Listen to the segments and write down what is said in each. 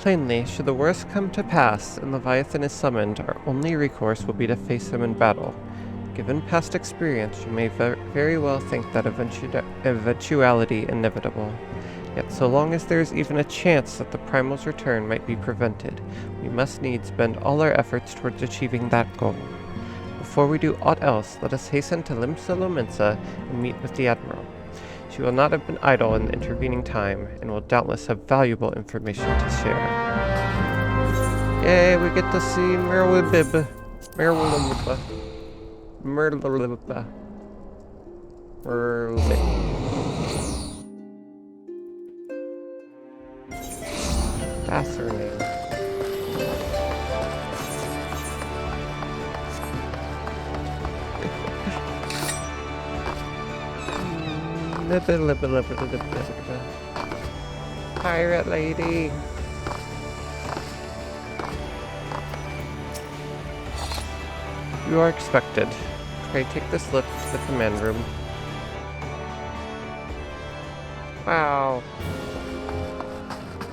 Plainly, should the worst come to pass and Leviathan is summoned, our only recourse will be to face him in battle. Given past experience, you may very well think that eventuality inevitable. Yet so long as there is even a chance that the Primal's return might be prevented, we must needs bend all our efforts towards achieving that goal. Before we do aught else, let us hasten to Limsa Lominsa and meet with the Admiral. She will not have been idle in the intervening time, and will doubtless have valuable information to share. Yay, we get to see Merlibib. Merlibib. Merlibib. That's her name. Pirate lady. You are expected. Pray take this lift to the command room. Wow.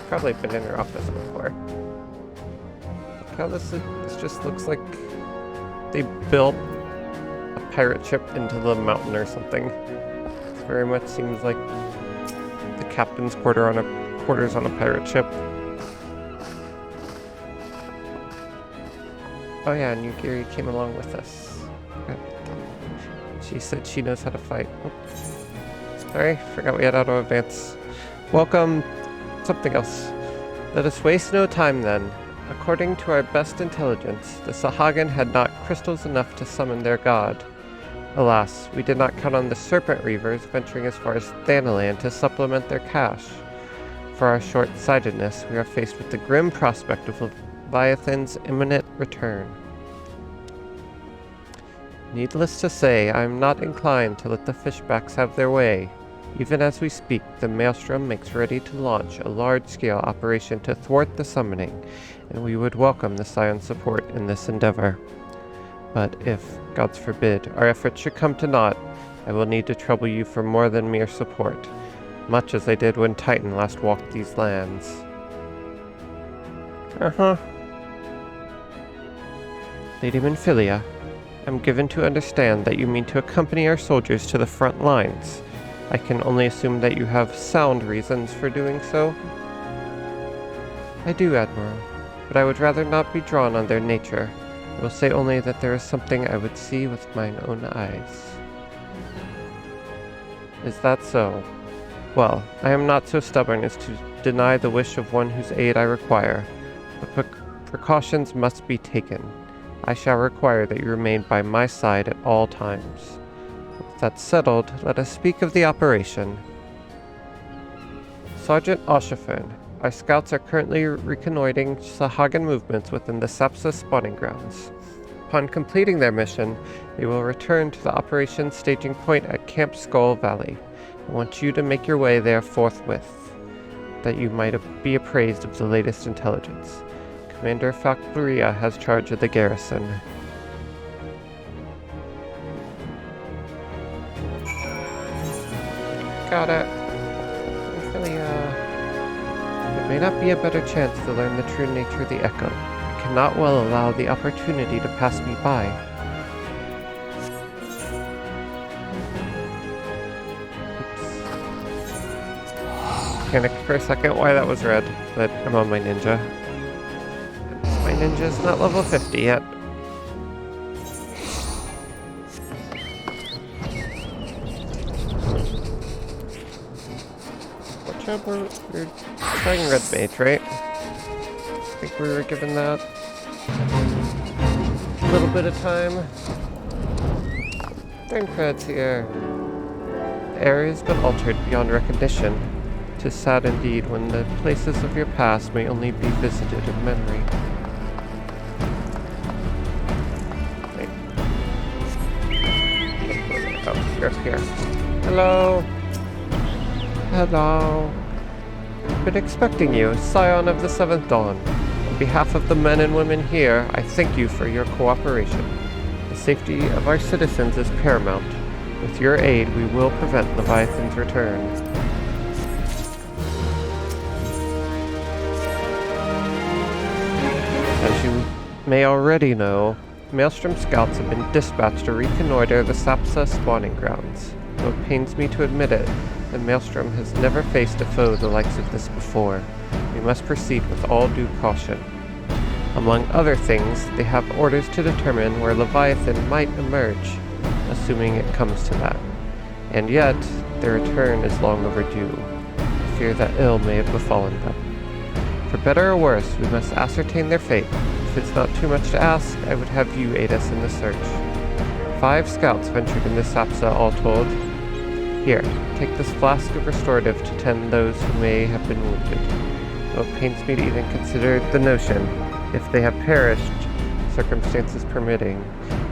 Probably been in her office before. Look how this just looks like they built a pirate ship into the mountain or something. This very much seems like the captain's quarters on a pirate ship. Oh yeah, and Yugiri came along with us. She said she knows how to fight. Oops. Sorry, forgot we had auto advance. Welcome. Something else. Let us waste no time then. According to our best intelligence, the Sahagin had not crystals enough to summon their god. Alas, we did not count on the Serpent Reavers venturing as far as Thanalan to supplement their cache. For our short-sightedness, we are faced with the grim prospect of Leviathan's imminent return. Needless to say, I am not inclined to let the fishbacks have their way. Even as we speak, the Maelstrom makes ready to launch a large-scale operation to thwart the summoning, and we would welcome the Scion's support in this endeavor. But if, gods forbid, our efforts should come to naught, I will need to trouble you for more than mere support, much as I did when Titan last walked these lands. Lady Minfilia, I'm given to understand that you mean to accompany our soldiers to the front lines. I can only assume that you have sound reasons for doing so. I do, Admiral, but I would rather not be drawn on their nature. I will say only that there is something I would see with mine own eyes. Is that so? Well, I am not so stubborn as to deny the wish of one whose aid I require, but precautions must be taken. I shall require that you remain by my side at all times. With that settled, let us speak of the operation. Sergeant Oshafern, our scouts are currently reconnoitering Sahagin movements within the Sapsa spawning grounds. Upon completing their mission, they will return to the operations staging point at Camp Skull Valley. I want you to make your way there forthwith, that you might be appraised of the latest intelligence. Commander Fakburia has charge of the garrison. Got it. There may not be a better chance to learn the true nature of the Echo. I cannot well allow the opportunity to pass me by. Oops. Panicked for a second why that was red, but I'm on my ninja. My ninja's not level 50 yet. We're trying red mage, right? I think we were given that a little bit of time. Thancred's here. The area has been altered beyond recognition. 'Tis sad indeed when the places of your past may only be visited in memory. Wait. Oh, you're here. Hello. Hello. I've been expecting you, Scion of the Seventh Dawn. On behalf of the men and women here, I thank you for your cooperation. The safety of our citizens is paramount. With your aid, we will prevent Leviathan's return. may already know, Maelstrom scouts have been dispatched to reconnoiter the Sapsa spawning grounds. Though it pains me to admit it, the Maelstrom has never faced a foe the likes of this before. We must proceed with all due caution. Among other things, they have orders to determine where Leviathan might emerge, assuming it comes to that. And yet, their return is long overdue. I fear that ill may have befallen them. For better or worse, we must ascertain their fate. If it's not too much to ask, I would have you aid us in the search. 5 scouts ventured into Sapsa, all told. Here, take this flask of restorative to tend those who may have been wounded. Though it pains me to even consider the notion. If they have perished, circumstances permitting,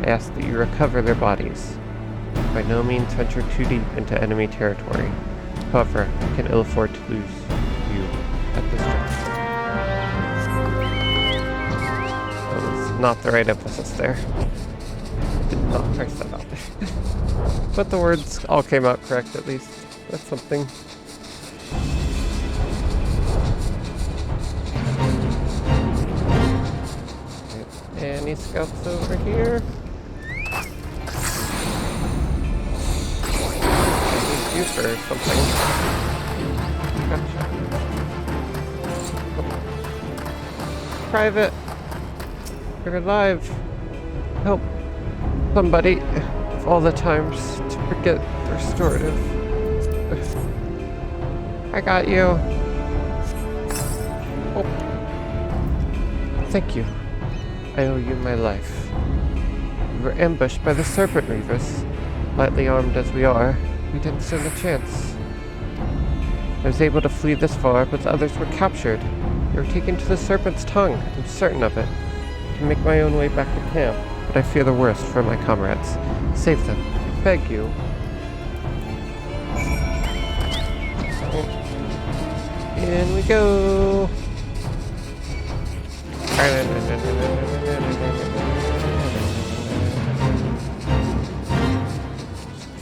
I ask that you recover their bodies. By no means venture too deep into enemy territory. However, I can ill afford to lose you at this juncture. That was not the right emphasis there. Did not price that out. But the words all came out correct, at least. That's something. Any scouts over here? I need you for something. Gotcha. Private. You're alive. Help somebody. Of all the times to forget the restorative. I got you. Oh. Thank you. I owe you my life. We were ambushed by the Serpent Reavers. Lightly armed as we are, we didn't stand a chance. I was able to flee this far, but the others were captured. They were taken to the Serpent's Tongue. I'm certain of it. I can make my own way back to camp, but I fear the worst for my comrades. Save them. I beg you. In we go.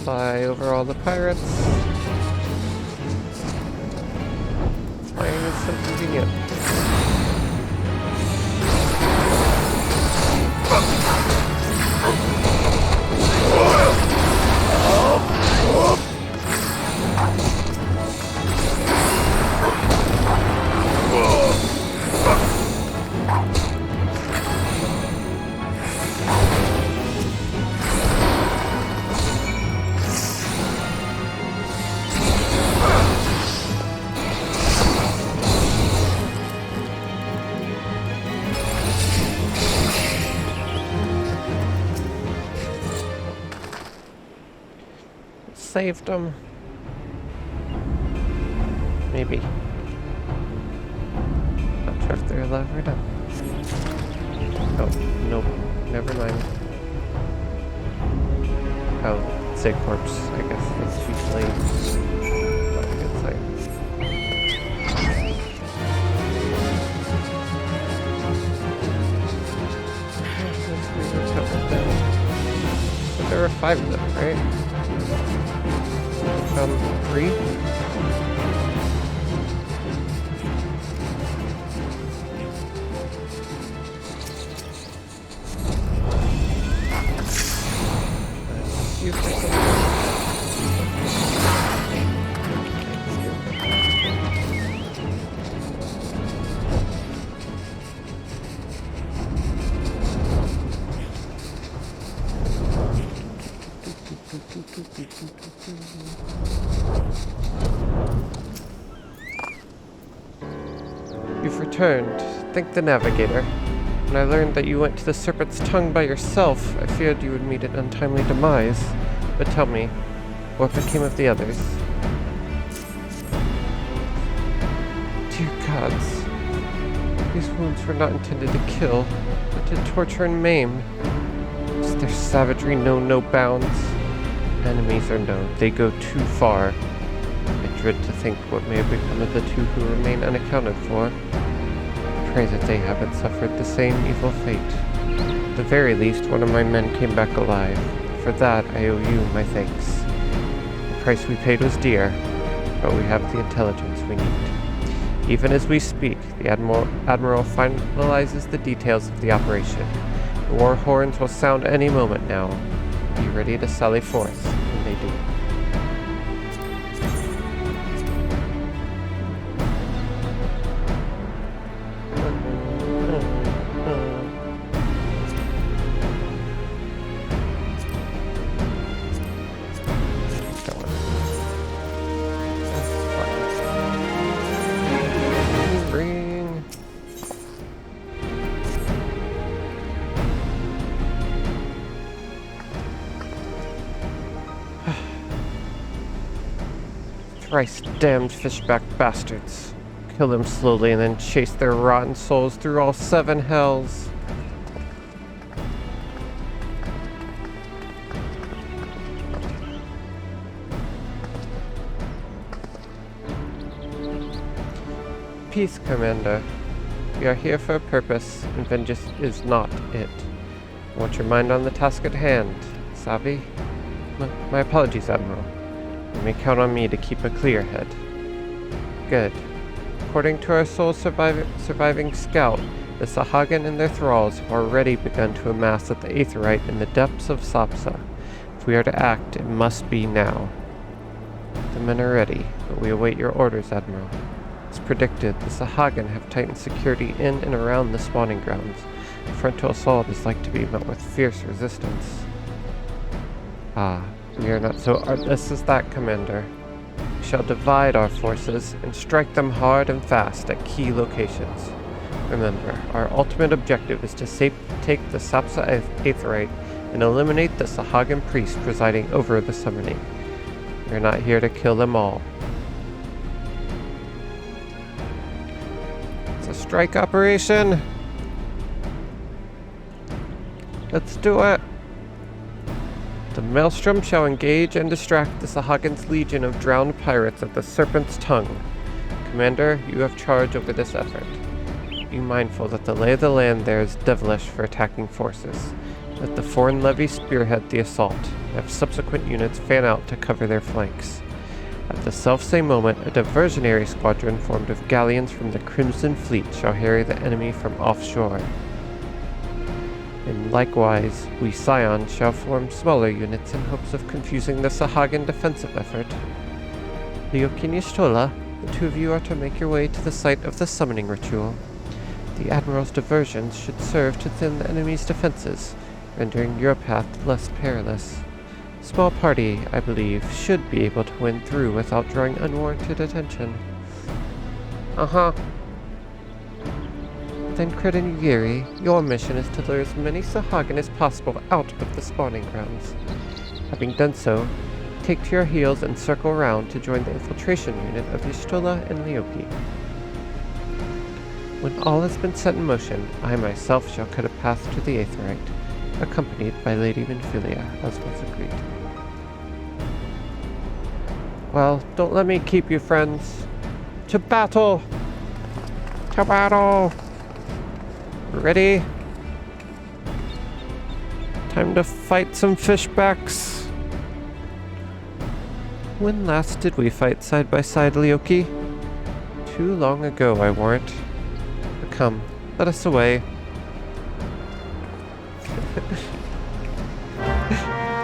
Fly over all the pirates. Flying is so convenient. Saved them. Maybe. Not sure if they're alive or not. Oh, nope. Never mind. Oh, say corpse. I guess that's usually not a good sign. We recovered them. But there were 5 of them, right? 3? You've returned. Thank the navigator. When I learned that you went to the Serpent's Tongue by yourself, I feared you would meet an untimely demise. But tell me, what became of the others? Dear gods, these wounds were not intended to kill, but to torture and maim. Does their savagery know no bounds? Enemies or no, they go too far. I dread to think what may have become of the 2 who remain unaccounted for. I pray that they haven't suffered the same evil fate. At the very least, one of my men came back alive. For that, I owe you my thanks. The price we paid was dear, but we have the intelligence we need. Even as we speak, the Admiral finalizes the details of the operation. The war horns will sound any moment now. Be ready to sally forth when they do. Thrice-damned fishback bastards. Kill them slowly and then chase their rotten souls through all 7 hells. Peace, Commander. We are here for a purpose, and vengeance is not it. I want your mind on the task at hand, Savvy? My apologies, Admiral. You may count on me to keep a clear head. Good. According to our sole surviving scout, the Sahagin and their thralls have already begun to amass at the Aetheryte in the depths of Sapsa. If we are to act, it must be now. The men are ready, but we await your orders, Admiral. As predicted, the Sahagin have tightened security in and around the spawning grounds. A frontal assault is like to be met with fierce resistance. We are not so artless as that, Commander. We shall divide our forces and strike them hard and fast at key locations. Remember, our ultimate objective is to take the Sapsa Aetheryte and eliminate the Sahagin priest presiding over the summoning. We are not here to kill them all. It's a strike operation! Let's do it! The Maelstrom shall engage and distract the Sahagin's legion of drowned pirates at the Serpent's Tongue. Commander, you have charge over this effort. Be mindful that the lay of the land there is devilish for attacking forces. Let the foreign levy spearhead the assault, and have subsequent units fan out to cover their flanks. At the selfsame moment, a diversionary squadron formed of galleons from the Crimson Fleet shall harry the enemy from offshore. And likewise, we Scions shall form smaller units in hopes of confusing the Sahagin defensive effort. Lyoki and Y'shtola, the two of you are to make your way to the site of the summoning ritual. The Admiral's diversions should serve to thin the enemy's defenses, rendering your path less perilous. Small party, I believe, should be able to win through without drawing unwarranted attention. Then Crit and Yuri, your mission is to lure as many Sahagin as possible out of the spawning grounds. Having done so, take to your heels and circle around to join the infiltration unit of Y'shtola and Lyoki. When all has been set in motion, I myself shall cut a path to the Aetheryte, accompanied by Lady Minfilia, as was agreed. Well, don't let me keep you, friends. To battle! To battle! Ready? Time to fight some fishbacks. When last did we fight side by side, Lyoki? Too long ago, I warrant. But come, let us away.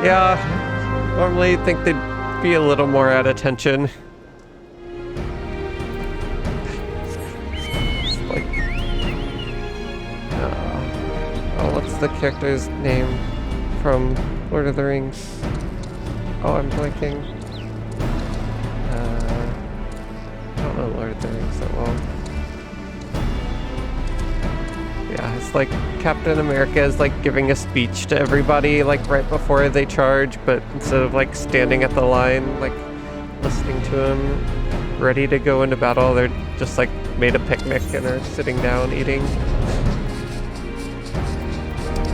Yeah, normally you'd think they'd be a little more at attention. What's the character's name from Lord of the Rings? Oh, I'm blanking. I don't know Lord of the Rings that well. Yeah, it's like Captain America is like giving a speech to everybody like right before they charge, but instead of like standing at the line, like listening to him, ready to go into battle, they're just like made a picnic and are sitting down eating.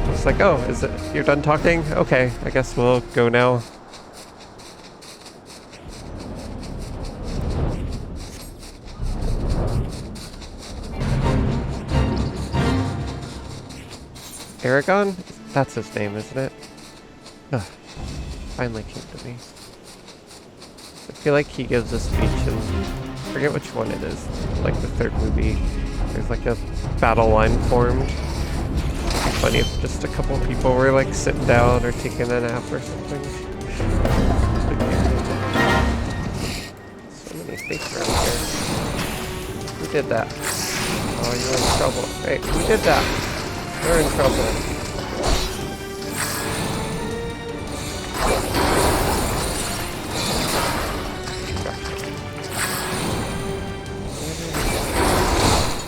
It's like, oh, is it, you're done talking? Okay, I guess we'll go now. Aragon? That's his name, isn't it? Ugh, finally came to me. I feel like he gives a speech in, I forget which one it is, like the third movie, There's like a battle line formed. Funny if just a couple people were like sitting down or taking a nap or something. So many snakes around here. Who did that? Oh, you're in trouble. Hey, who did that? You're in trouble.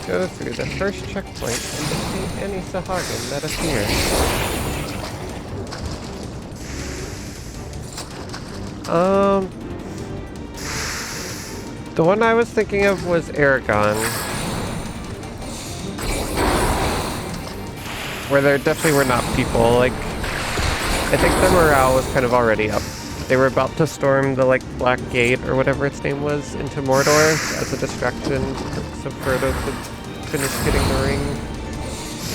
Go through the first checkpoint and defeat any Sahagin that appear. The one I was thinking of was Aragon. Where there definitely were not people, like, I think the morale was kind of already up. They were about to storm the, like, Black Gate, or whatever its name was, into Mordor as a distraction, so Frodo could finish getting the ring.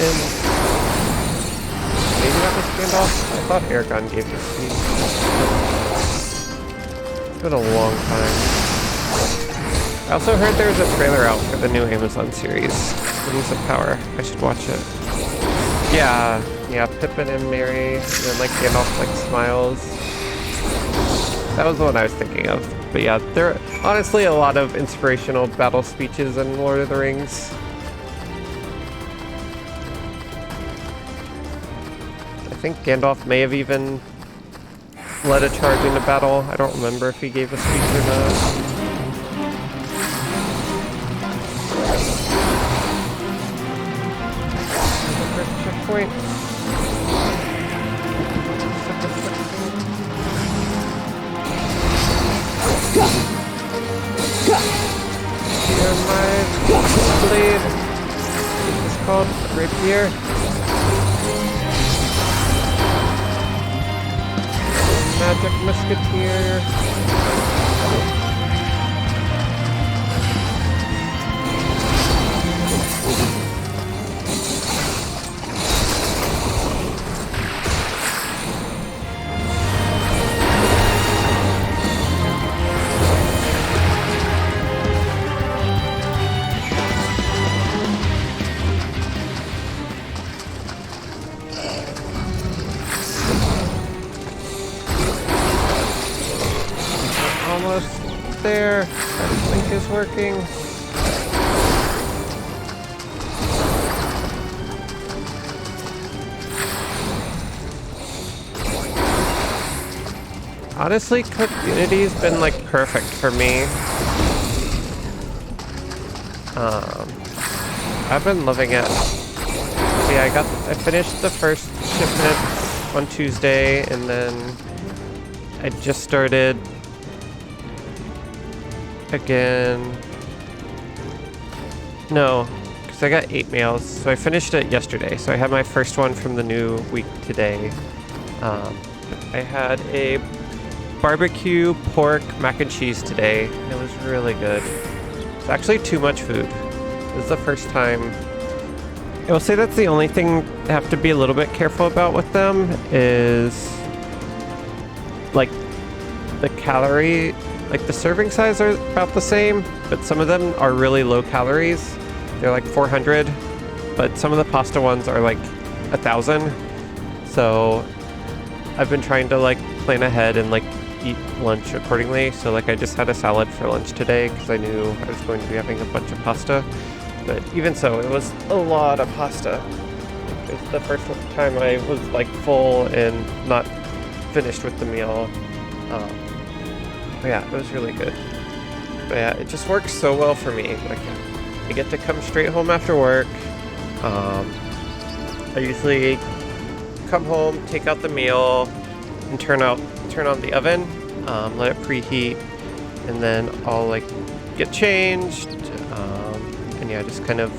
And maybe that was Gandalf? I thought Aragon gave the speech. It's been a long time. I also heard there's a trailer out for the new Amazon series, Rings of Power. I should watch it. Yeah, Pippin and Merry, and then like Gandalf like smiles. That was the one I was thinking of. But yeah, there are honestly a lot of inspirational battle speeches in Lord of the Rings. I think Gandalf may have even led a charge into battle. I don't remember if he gave a speech or not. Checkpoint. Here, my blade. It's called rapier. Magic musketeer. Almost there. That link is working. Honestly, Cook Unity's been like perfect for me. I've been loving it. Yeah, I finished the first shipment on Tuesday, and then I just started again. No, because I got 8 meals, so I finished it yesterday. So I had my first one from the new week today. I had a barbecue pork mac and cheese today. It was really good. It's actually too much food. This is the first time. I will say that's the only thing I have to be a little bit careful about with them is like the calorie, like the serving size are about the same, but some of them are really low calories. They're like 400, but some of the pasta ones are like 1,000. So I've been trying to like plan ahead and like eat lunch accordingly. So like I just had a salad for lunch today because I knew I was going to be having a bunch of pasta. But even so, it was a lot of pasta. It was the first time I was like full and not finished with the meal. But yeah, it was really good. But yeah, it just works so well for me. Like I get to come straight home after work. I usually come home, take out the meal, and turn on the oven, let it preheat, and then I'll like get changed, and yeah, just kind of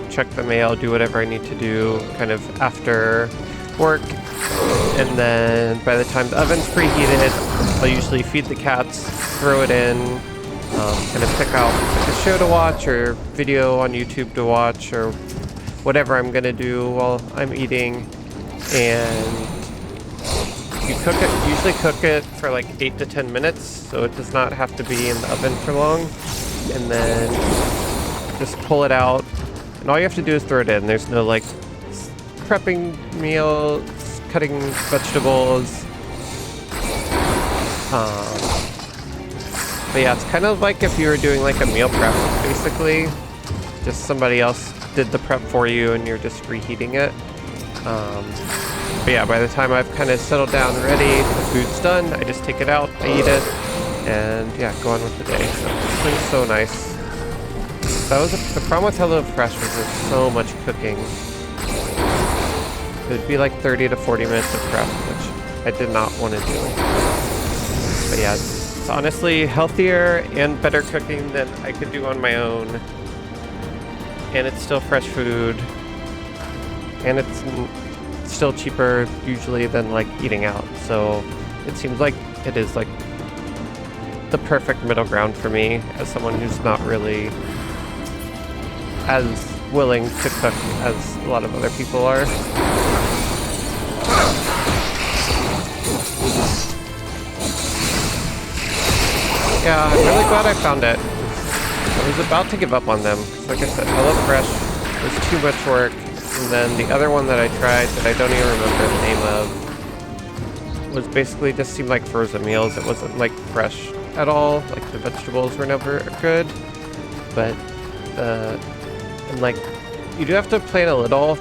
check the mail, do whatever I need to do kind of after work. And then by the time the oven's preheated, I'll usually feed the cats, throw it in, kind of pick out like a show to watch or video on YouTube to watch or whatever I'm gonna do while I'm eating. And you usually cook it for like 8 to 10 minutes, so it does not have to be in the oven for long. And then just pull it out, and all you have to do is throw it in. There's no like prepping meals, cutting vegetables. But yeah, it's kind of like if you were doing like a meal prep, basically. Just somebody else did the prep for you and you're just reheating it. But yeah, by the time I've kind of settled down and ready, the food's done, I just take it out, I eat it, and yeah, go on with the day. So it's been so nice. That was the problem with HelloFresh was there's so much cooking. It would be like 30 to 40 minutes of prep, which I did not want to do. But yeah, it's honestly healthier and better cooking than I could do on my own. And it's still fresh food. And it's still cheaper usually than like eating out. So it seems like it is like the perfect middle ground for me as someone who's not really as willing to cook as a lot of other people are. Yeah, I'm really glad I found it. I was about to give up on them. Like I said, HelloFresh was too much work. And then the other one that I tried that I don't even remember the name of was basically just seemed like frozen meals. It wasn't like fresh at all. Like the vegetables were never good. But and like you do have to plan a little.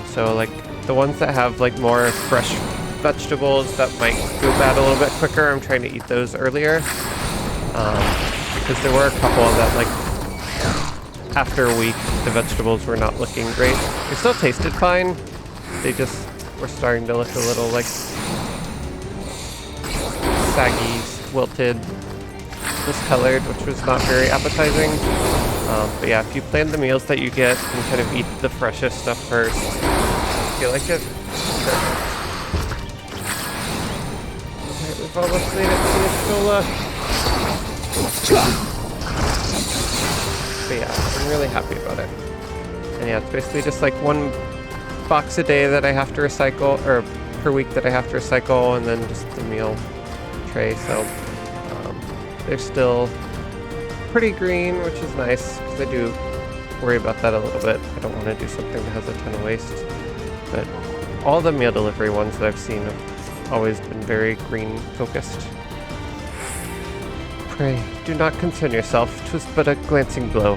So like the ones that have like more fresh vegetables that might go bad a little bit quicker, I'm trying to eat those earlier. Because there were a couple that like after a week the vegetables were not looking great. They still tasted fine. They just were starting to look a little like saggy, wilted, discolored, which was not very appetizing. But yeah, if you plan the meals that you get and kind of eat the freshest stuff first, I feel like it. Alright, we've almost made it to Nishola. But yeah, I'm really happy about it. And yeah, it's basically just like one box a day that I have to recycle, or per week that I have to recycle, and then just the meal tray. So they're still pretty green, which is nice, because I do worry about that a little bit. I don't want to do something that has a ton of waste. But all the meal delivery ones that I've seen have always been very green focused. Pray, do not concern yourself. 'Twas but a glancing blow.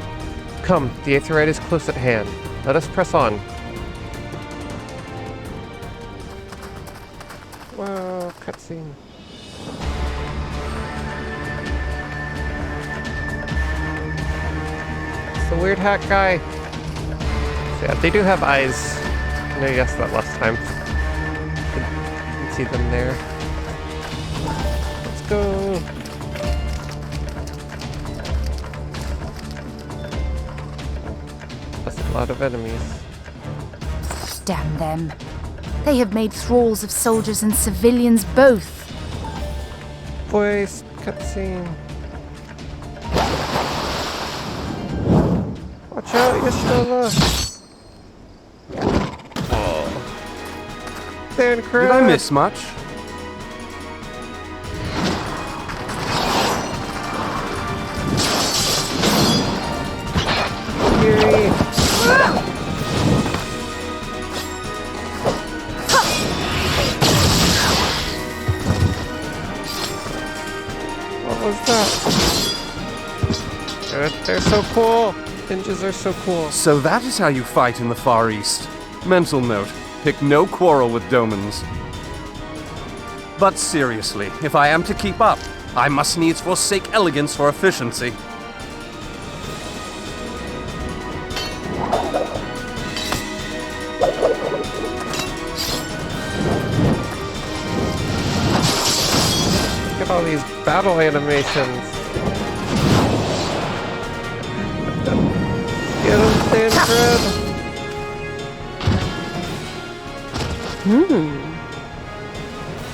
Come, the Aetheryte is close at hand. Let us press on. Whoa, cutscene. It's the weird hat guy. So yeah, they do have eyes. I know you guessed that last time. You can see them there. Let's go. A lot of enemies. Damn them. They have made thralls of soldiers and civilians both. Voice cutscene. Watch out, Yashtova. Oh. Did I miss much? Fury. What was that? They're so cool. Ninjas are so cool. So that is how you fight in the Far East. Mental note, pick no quarrel with Domans. But seriously, if I am to keep up, I must needs forsake elegance for efficiency. Look at all these battle animations. Get him, Stanfred!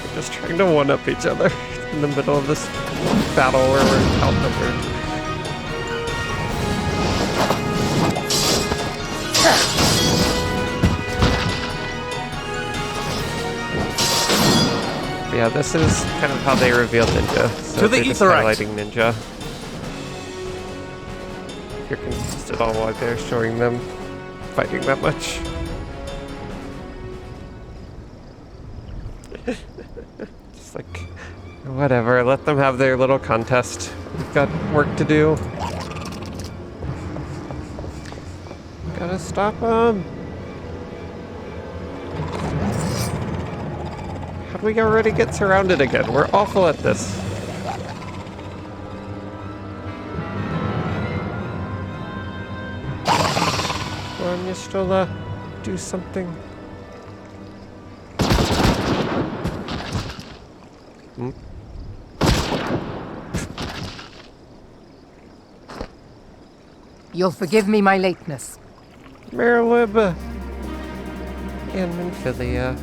We're just trying to one-up each other in the middle of this battle where we're outnumbered. Yeah, this is kind of how they revealed Ninja. So to the just Aetheryte. highlighting Ninja. if you're confused at all why they're showing them fighting that much. Just like, whatever, let them have their little contest. We've got work to do. Gotta stop them. How do we already get surrounded again? We're awful at this. Come on, Yashtola, do something. Hmm? You'll forgive me my lateness. Merlib and Minfilia.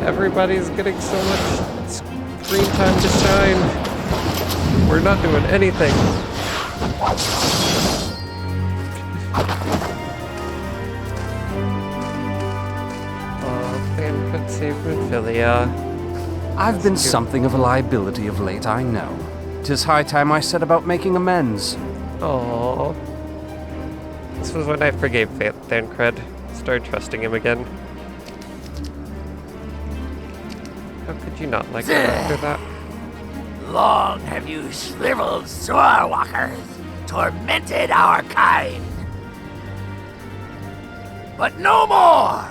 Everybody's getting so much screen time to shine. We're not doing anything. Oh, Fan could save Minfilia. I've been something of a liability of late, I know. 'Tis high time I set about making amends. Oh, this was when I forgave Thancred. Started trusting him again. How could you not like him after that? Long have you shriveled Sorewalkers, tormented our kind. But no more!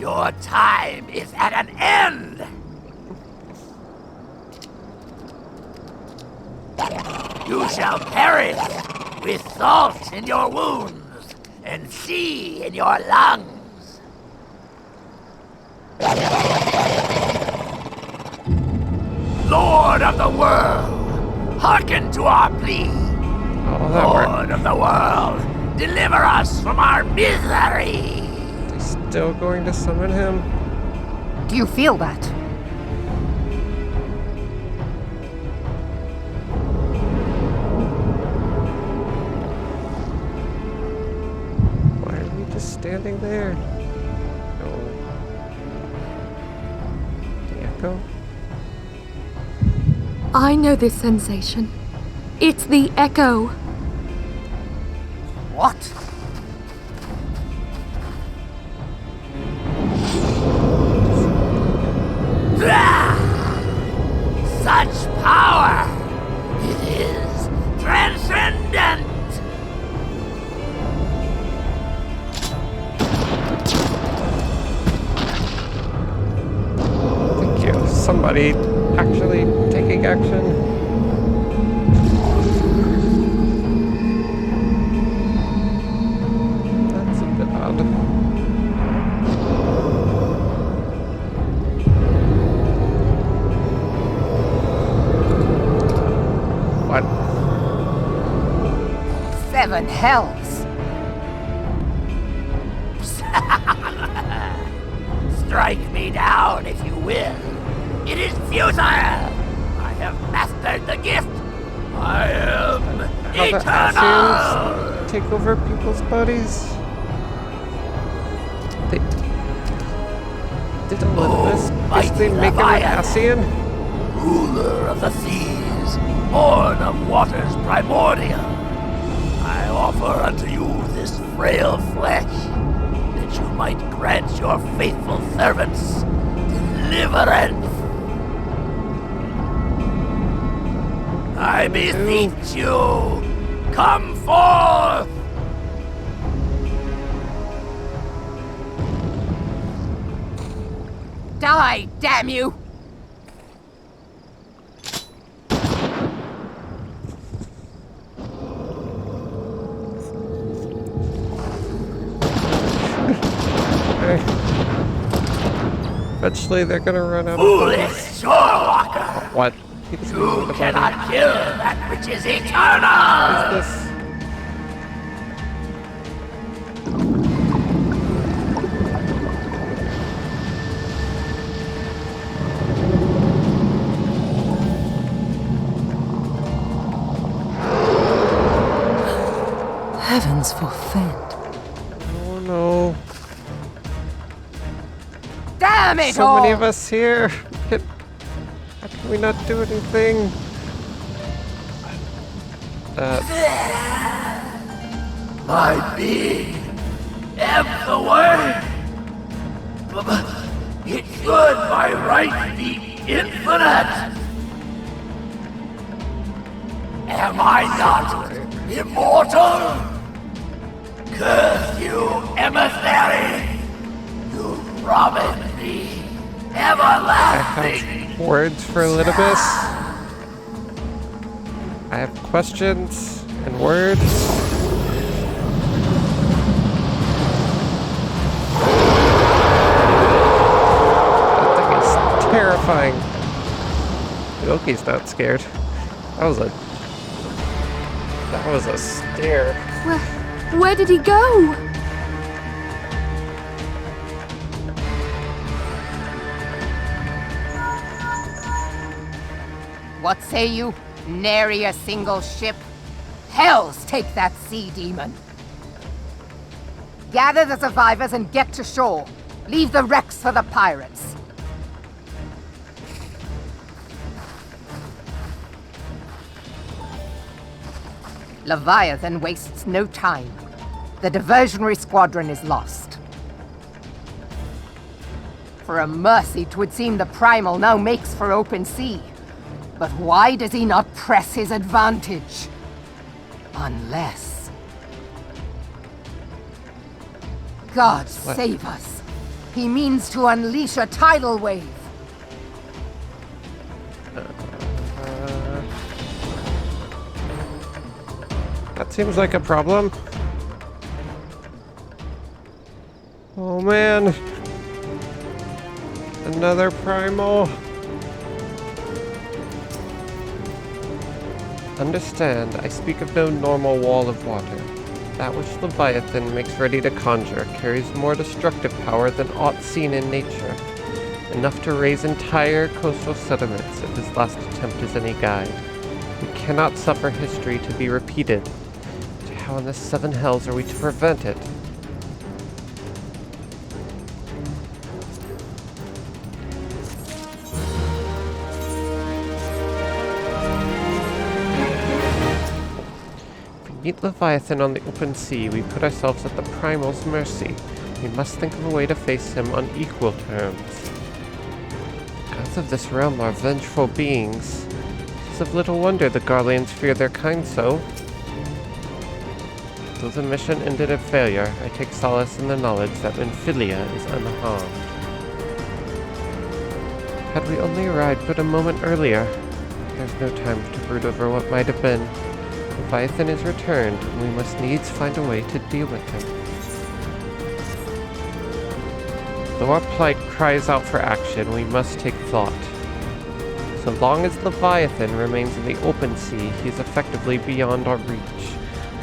Your time is at an end! You shall perish with salt in your wounds and sea in your lungs. Lord of the world, hearken to our plea. Oh, that worked. Lord of the world, deliver us from our misery. They're still going to summon him? Do you feel that? Why are we just standing there? No. The echo? I know this sensation. It's the echo. What? Such power! It is transcendent! Thank you. Somebody actually taking action. That's a bit odd. What? 7 hells. Strike me down if you will. It is futile! I have mastered the gift! I am How the eternal! Assyrians take over people's bodies? They... Did Olympus basically mighty make him an Leviathan. Assyrian? Ruler of the seas, born of waters primordial, I offer unto you this frail flesh, that you might grant your faithful servants deliverance. I beseech you, come forth! Die, damn you! Eventually they're gonna run out of Foolish bodies. Shorewalker! What? He doesn't You need the body. cannot kill that which is eternal! What is this? Heavens forfend. Oh no. Damn it So all! many of us here. How can we not do anything? My being ebbs away. It should by right be infinite. Am I not immortal? Curse you, emissary! You promised me everlasting. Words for Elidibus. I have questions and words. That thing is terrifying. Loki's not scared. That was a stare. Where did he go? What say you? Nary a single ship? Hells take that sea demon! Gather the survivors and get to shore. Leave the wrecks for the pirates. Leviathan wastes no time. The diversionary squadron is lost. For a mercy, 'twould seem the Primal now makes for open sea. But why does he not press his advantage? Unless... God save us. He means to unleash a tidal wave. That seems like a problem. Oh man. Another primal. Understand, I speak of no normal wall of water. That which Leviathan makes ready to conjure carries more destructive power than aught seen in nature. Enough to raise entire coastal settlements if his last attempt is any guide. We cannot suffer history to be repeated. How in the seven hells are we to prevent it? If we meet Leviathan on the open sea, we put ourselves at the Primal's mercy. We must think of a way to face him on equal terms. The gods of this realm are vengeful beings. It is of little wonder the Garleans fear their kind so. Though the mission ended in failure, I take solace in the knowledge that Minfilia is unharmed. Had we only arrived but a moment earlier, there's no time to brood over what might have been. Leviathan is returned, and we must needs find a way to deal with him. Though our plight cries out for action, we must take thought. So long as Leviathan remains in the open sea, he is effectively beyond our reach.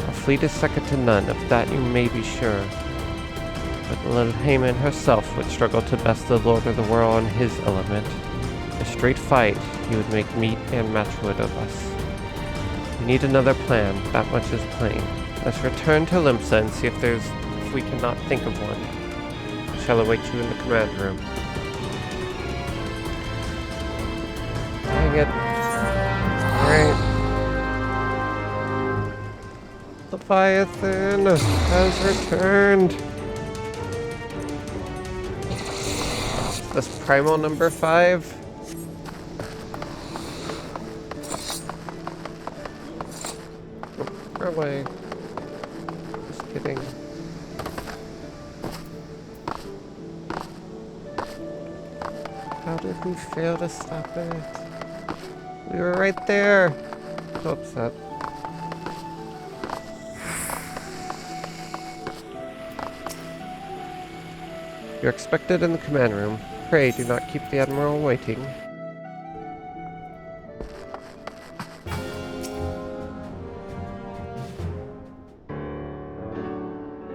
Our fleet is second to none, of that you may be sure. But little Haman herself would struggle to best the Lord of the Whorl on his element. In a straight fight, he would make meat and matchwood of us. We need another plan, that much is plain. Let's return to Limsa and see if we cannot think of one. I shall await you in the command room. Dang it. Alright. Leviathan has returned. Is this primal number 5? Oh, away. Just kidding. How did we fail to stop it? We were right there. So upset. You're expected in the command room. Pray do not keep the Admiral waiting.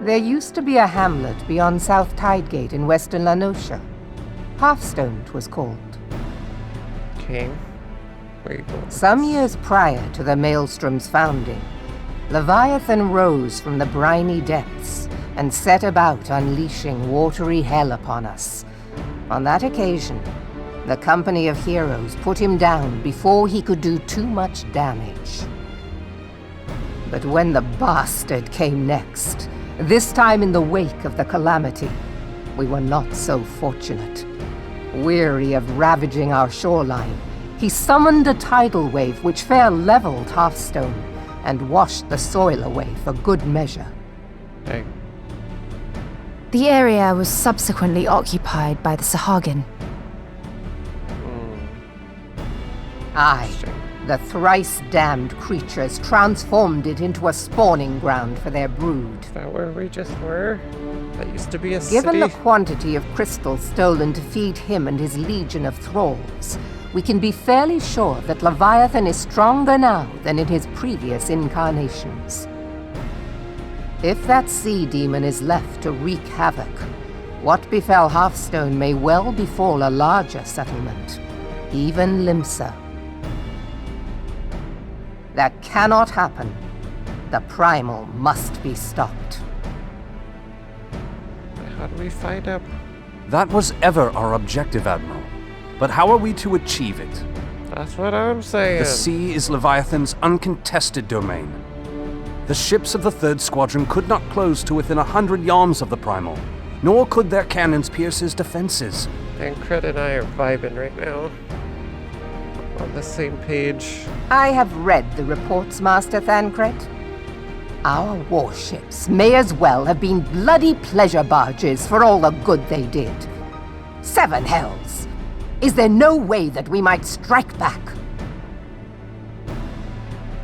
There used to be a hamlet beyond South Tidegate in western Lanosha. Halfstone, 'twas called. Okay. Where are you going? Some years prior to the Maelstrom's founding, Leviathan rose from the briny depths and set about unleashing watery hell upon us. On that occasion, the company of heroes put him down before he could do too much damage. But when the bastard came next, this time in the wake of the calamity, we were not so fortunate. Weary of ravaging our shoreline, he summoned a tidal wave which fair leveled Hearthstone and washed the soil away for good measure. Hey. The area was subsequently occupied by the Sahagin. Aye, the thrice-damned creatures transformed it into a spawning ground for their brood. Is that where we just were? That used to be a city? Given the quantity of crystals stolen to feed him and his legion of thralls, we can be fairly sure that Leviathan is stronger now than in his previous incarnations. If that sea demon is left to wreak havoc, what befell Hearthstone may well befall a larger settlement, even Limsa. That cannot happen. The primal must be stopped. How do we find him? That was ever our objective, Admiral. But how are we to achieve it? That's what I'm saying. The sea is Leviathan's uncontested domain. The ships of the 3rd Squadron could not close to within 100 yards of the Primal, nor could their cannons pierce his defenses. Thancred and I are vibing right now. On the same page. I have read the reports, Master Thancred. Our warships may as well have been bloody pleasure barges for all the good they did. 7 hells! Is there no way that we might strike back?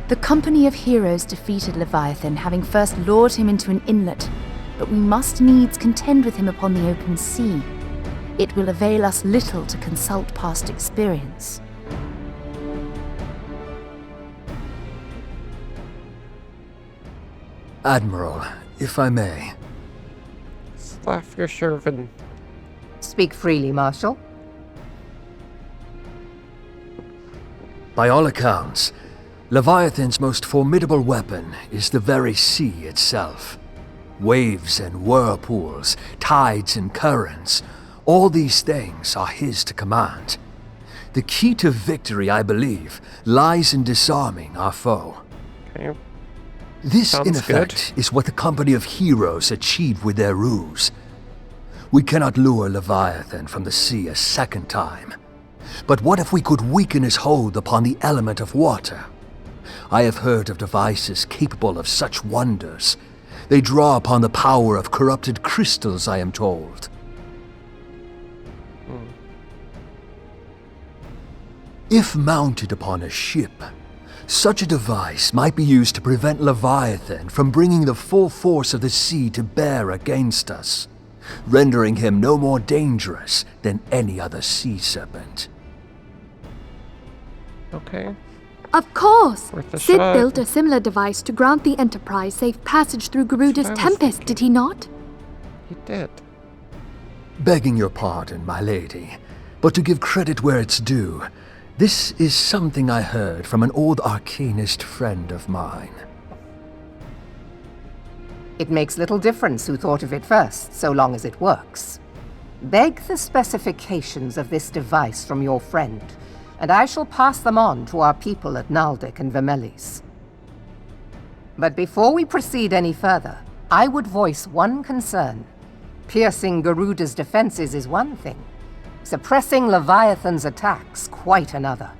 The company of heroes defeated Leviathan, having first lured him into an inlet, but we must needs contend with him upon the open sea. It will avail us little to consult past experience. Admiral, if I may. Slafir Shervin. Speak freely, Marshal. By all accounts, Leviathan's most formidable weapon is the very sea itself. Waves and whirlpools, tides and currents, all these things are his to command. The key to victory, I believe, lies in disarming our foe. Okay. This, Sounds in effect, is what the company of heroes achieved with their ruse. We cannot lure Leviathan from the sea a second time. But what if we could weaken his hold upon the element of water? I have heard of devices capable of such wonders. They draw upon the power of corrupted crystals, I am told. If mounted upon a ship, such a device might be used to prevent Leviathan from bringing the full force of the sea to bear against us, rendering him no more dangerous than any other sea serpent. Okay. Of course! Worth a Sid shot. built a similar device to grant the Enterprise safe passage through Garuda's That's what I was Tempest, did he not? He did. Begging your pardon, my lady, but to give credit where it's due, this is something I heard from an old arcanist friend of mine. It makes little difference who thought of it first, so long as it works. Beg the specifications of this device from your friend, and I shall pass them on to our people at Naldic and Vermelis. But before we proceed any further, I would voice one concern. Piercing Garuda's defenses is one thing. Suppressing Leviathan's attacks, quite another.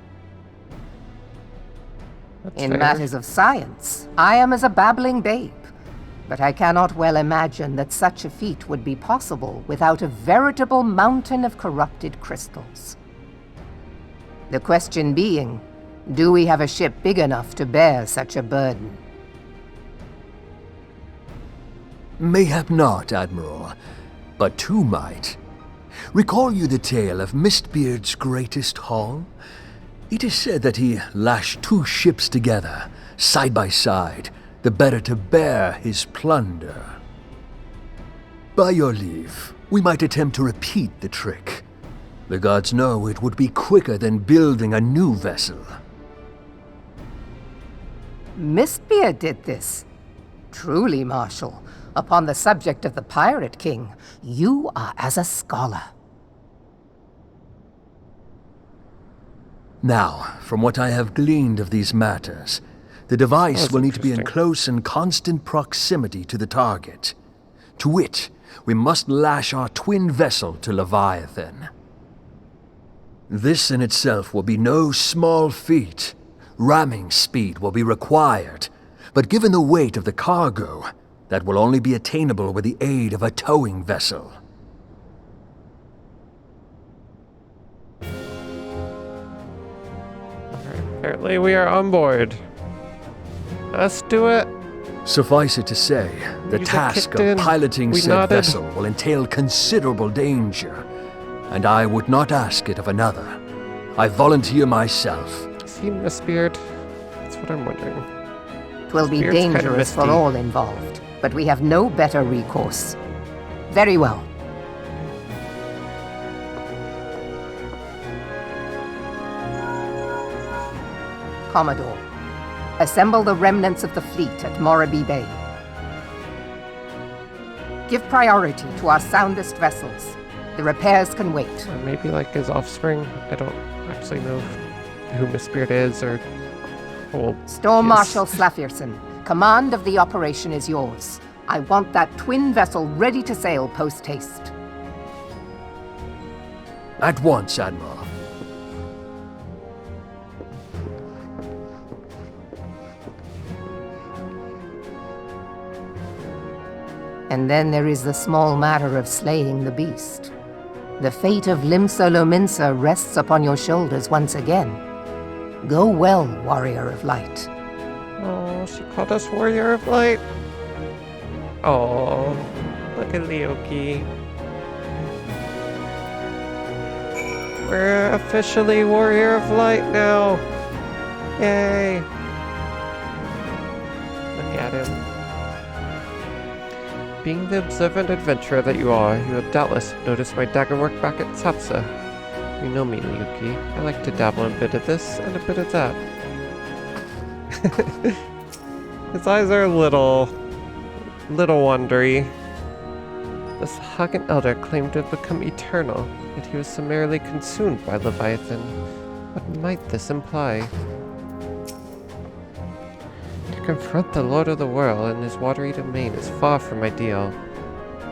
That's In fair. matters of science, I am as a babbling babe, but I cannot well imagine that such a feat would be possible without a veritable mountain of corrupted crystals. The question being, do we have a ship big enough to bear such a burden? Mayhap not, Admiral, but two might. Recall you the tale of Mistbeard's greatest haul? It is said that he lashed 2 ships together, side by side, the better to bear his plunder. By your leave, we might attempt to repeat the trick. The gods know it would be quicker than building a new vessel. Mistbeard did this. Truly, Marshal, upon the subject of the Pirate King, you are as a scholar. Now, from what I have gleaned of these matters, The device That's will need to be in interesting. close and constant proximity to the target. To wit, we must lash our twin vessel to Leviathan. This in itself will be no small feat. Ramming speed will be required, but given the weight of the cargo, that will only be attainable with the aid of a towing vessel. Apparently we are on board. Let's do it. Suffice it to say, the Music task kicked of in. piloting We said nodded. vessel will entail considerable danger, and I would not ask it of another. I volunteer myself. Is he Mistbeard? That's what I'm wondering. Twill be Spirit's kind of dangerous for misty. all involved, but we have no better recourse. Very well. Commodore, assemble the remnants of the fleet at Morabee Bay. Give priority to our soundest vessels. The repairs can wait. Or maybe like his offspring. I don't actually know who Mistbeard is or how old Storm he is. Marshal Slafierson, command of the operation is yours. I want that twin vessel ready to sail post-haste. At once, Admiral. And then there is the small matter of slaying the beast. The fate of Limsa Lominsa rests upon your shoulders once again. Go well, Warrior of Light. Oh, she called us Warrior of Light. Oh, look at Leoki. We're officially Warrior of Light now. Yay. Look at him. Being the observant adventurer that you are, you have doubtless noticed my dagger work back at Tsatsa. You know me, Liuki. I like to dabble in a bit of this and a bit of that. His eyes are a little wondery. This Hagen Elder claimed to have become eternal, yet he was summarily consumed by Leviathan. What might this imply? To confront the Lord of the Whorl in his watery domain is far from ideal,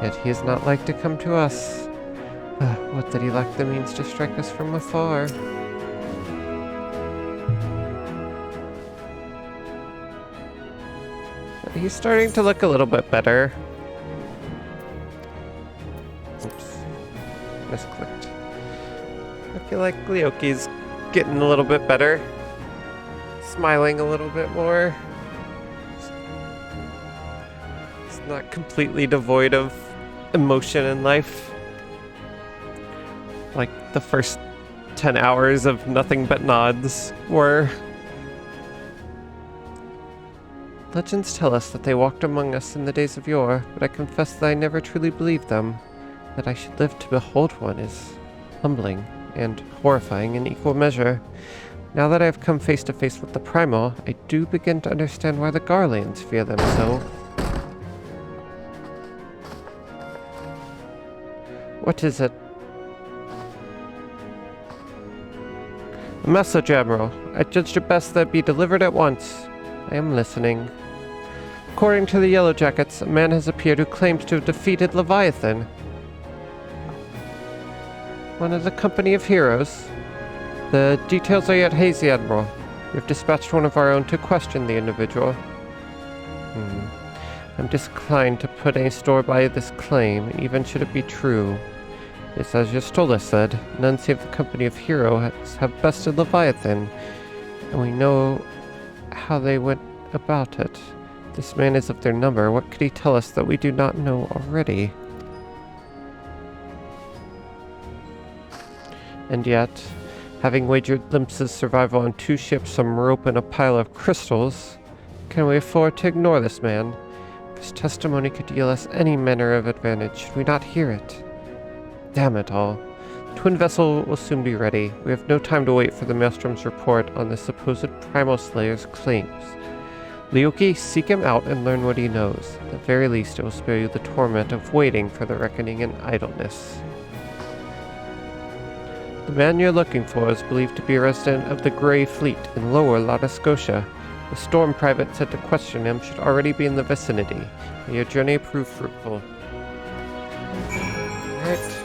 yet he is not like to come to us. What did he lack the means to strike us from afar? He's starting to look a little bit better. Oops. Misclicked. I feel like Leoki's getting a little bit better. Smiling a little bit more. It's not completely devoid of emotion in life. Like the first 10 hours of nothing but nods were. Legends tell us that they walked among us in the days of yore, but I confess that I never truly believed them. That I should live to behold one is humbling and horrifying in equal measure. Now that I have come face to face with the Primal, I do begin to understand why the Garleans fear them so. What is it? A message, Admiral. I judged it best that it be delivered at once. I am listening. According to the Yellow Jackets, a man has appeared who claims to have defeated Leviathan. One of the company of heroes. The details are yet hazy, Admiral. We have dispatched one of our own to question the individual. I'm disinclined to put any store by this claim, even should it be true. It's as Yestola said, none save the company of heroes have bested Leviathan, and we know how they went about it. This man is of their number. What could he tell us that we do not know already? And yet, having wagered Limsa's survival on 2 ships, some rope, and a pile of crystals, can we afford to ignore this man? His testimony could yield us any manner of advantage. Should we not hear it? Damn it all. Twin vessel will soon be ready. We have no time to wait for the Maelstrom's report on the supposed Primal Slayer's claims. Leoki, seek him out and learn what he knows. At the very least, it will spare you the torment of waiting for the reckoning in idleness. The man you're looking for is believed to be a resident of the Grey Fleet in Lower Nova Scotia. The storm private said to question him should already be in the vicinity. May your journey prove fruitful. Alright.